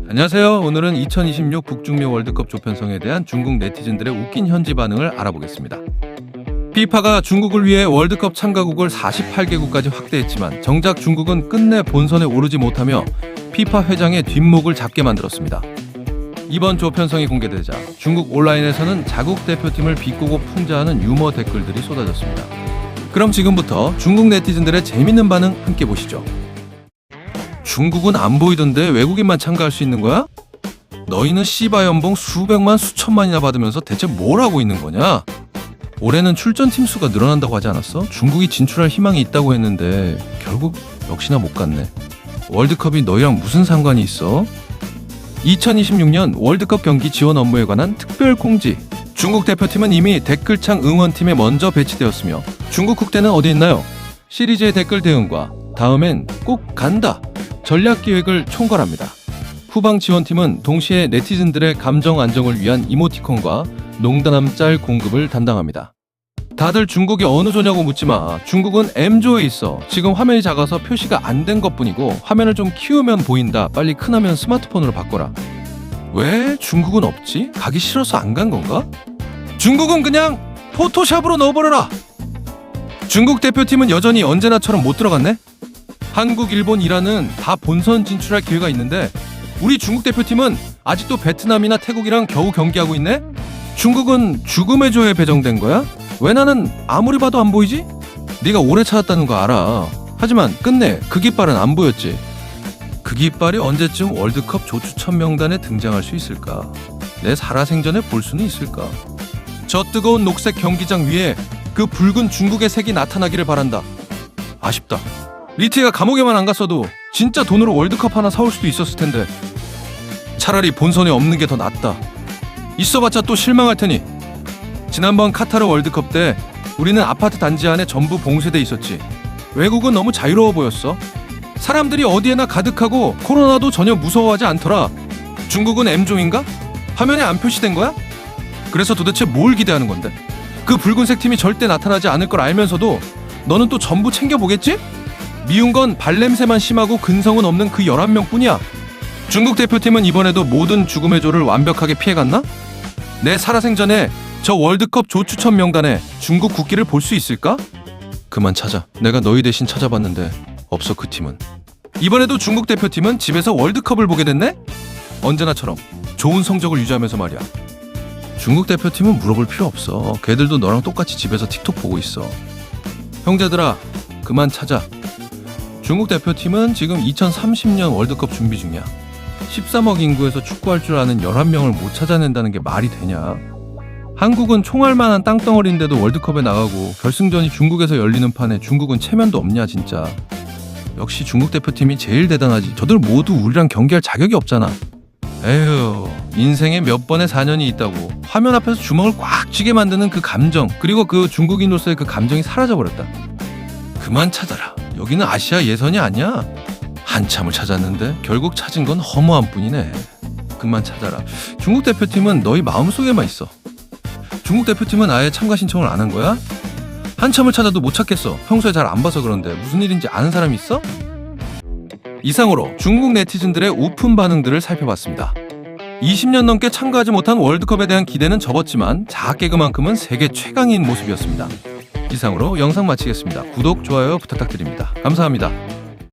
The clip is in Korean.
안녕하세요. 오늘은 2026 북중미 월드컵 조편성에 대한 중국 네티즌들의 웃긴 현지 반응을 알아보겠습니다. 피파가 중국을 위해 월드컵 참가국을 48개국까지 확대했지만 정작 중국은 끝내 본선에 오르지 못하며 피파 회장의 뒷목을 잡게 만들었습니다. 이번 조편성이 공개되자 중국 온라인에서는 자국 대표팀을 비꼬고 풍자하는 유머 댓글들이 쏟아졌습니다. 그럼 지금부터 중국 네티즌들의 재밌는 반응 함께 보시죠. 중국은 안 보이던데 외국인만 참가할 수 있는 거야? 너희는 씨바 연봉 수백만 수천만이나 받으면서 대체 뭘 하고 있는 거냐? 올해는 출전 팀 수가 늘어난다고 하지 않았어? 중국이 진출할 희망이 있다고 했는데 결국 역시나 못 갔네. 월드컵이 너희랑 무슨 상관이 있어? 2026년 월드컵 경기 지원 업무에 관한 특별 공지. 중국 대표팀은 이미 댓글창 응원팀에 먼저 배치되었으며 중국 국대는 어디 있나요? 시리즈의 댓글 대응과 다음엔 꼭 간다 전략 기획을 총괄합니다. 후방 지원팀은 동시에 네티즌들의 감정 안정을 위한 이모티콘과 농담 짤 공급을 담당합니다. 다들 중국이 어느 조냐고 묻지마. 중국은 M조에 있어. 지금 화면이 작아서 표시가 안 된 것뿐이고 화면을 좀 키우면 보인다. 빨리 큰화면 스마트폰으로 바꿔라. 왜 중국은 없지? 가기 싫어서 안 간 건가? 중국은 그냥 포토샵으로 넣어버려라. 중국 대표팀은 여전히 언제나처럼 못 들어갔네? 한국, 일본, 이란은 다 본선 진출할 기회가 있는데 우리 중국 대표팀은 아직도 베트남이나 태국이랑 겨우 경기하고 있네? 중국은 죽음의 조에 배정된 거야? 왜 나는 아무리 봐도 안 보이지? 네가 오래 찾았다는 거 알아. 하지만 끝내 그 깃발은 안 보였지. 그 깃발이 언제쯤 월드컵 조추천 명단에 등장할 수 있을까? 내 살아생전에 볼 수는 있을까? 저 뜨거운 녹색 경기장 위에 그 붉은 중국의 색이 나타나기를 바란다. 아쉽다. 리티가 감옥에만 안 갔어도 진짜 돈으로 월드컵 하나 사올 수도 있었을 텐데 차라리 본선에 없는 게 더 낫다. 있어봤자 또 실망할 테니. 지난번 카타르 월드컵 때 우리는 아파트 단지 안에 전부 봉쇄돼 있었지. 외국은 너무 자유로워 보였어. 사람들이 어디에나 가득하고 코로나도 전혀 무서워하지 않더라. 중국은 M종인가? 화면에 안 표시된 거야? 그래서 도대체 뭘 기대하는 건데? 그 붉은색 팀이 절대 나타나지 않을 걸 알면서도 너는 또 전부 챙겨보겠지? 미운 건 발냄새만 심하고 근성은 없는 그 11명 뿐이야. 중국 대표팀은 이번에도 모든 죽음의 조를 완벽하게 피해갔나? 내 살아생전에 저 월드컵 조추천 명단에 중국 국기를 볼 수 있을까? 그만 찾아. 내가 너희 대신 찾아봤는데 없어. 그 팀은. 이번에도 중국 대표팀은 집에서 월드컵을 보게 됐네? 언제나처럼 좋은 성적을 유지하면서 말이야. 중국 대표팀은 물어볼 필요 없어. 걔들도 너랑 똑같이 집에서 틱톡 보고 있어. 형제들아, 그만 찾아. 중국 대표팀은 지금 2030년 월드컵 준비 중이야. 13억 인구에서 축구할 줄 아는 11명을 못 찾아낸다는 게 말이 되냐? 한국은 총알만한 땅덩어리인데도 월드컵에 나가고 결승전이 중국에서 열리는 판에 중국은 체면도 없냐 진짜. 역시 중국 대표팀이 제일 대단하지. 저들 모두 우리랑 경기할 자격이 없잖아. 에휴, 인생에 몇 번의 4년이 있다고 화면 앞에서 주먹을 꽉 쥐게 만드는 그 감정, 그리고 그 중국인으로서의 그 감정이 사라져버렸다. 그만 찾아라. 여기는 아시아 예선이 아니야. 한참을 찾았는데 결국 찾은 건 허무한 뿐이네. 그만 찾아라. 중국 대표팀은 너희 마음속에만 있어. 중국 대표팀은 아예 참가 신청을 안 한 거야? 한참을 찾아도 못 찾겠어. 평소에 잘 안 봐서 그런데 무슨 일인지 아는 사람이 있어? 이상으로 중국 네티즌들의 우픈 반응들을 살펴봤습니다. 20년 넘게 참가하지 못한 월드컵에 대한 기대는 접었지만 자학개그만큼은 세계 최강인 모습이었습니다. 이상으로 영상 마치겠습니다. 구독, 좋아요 부탁드립니다. 감사합니다.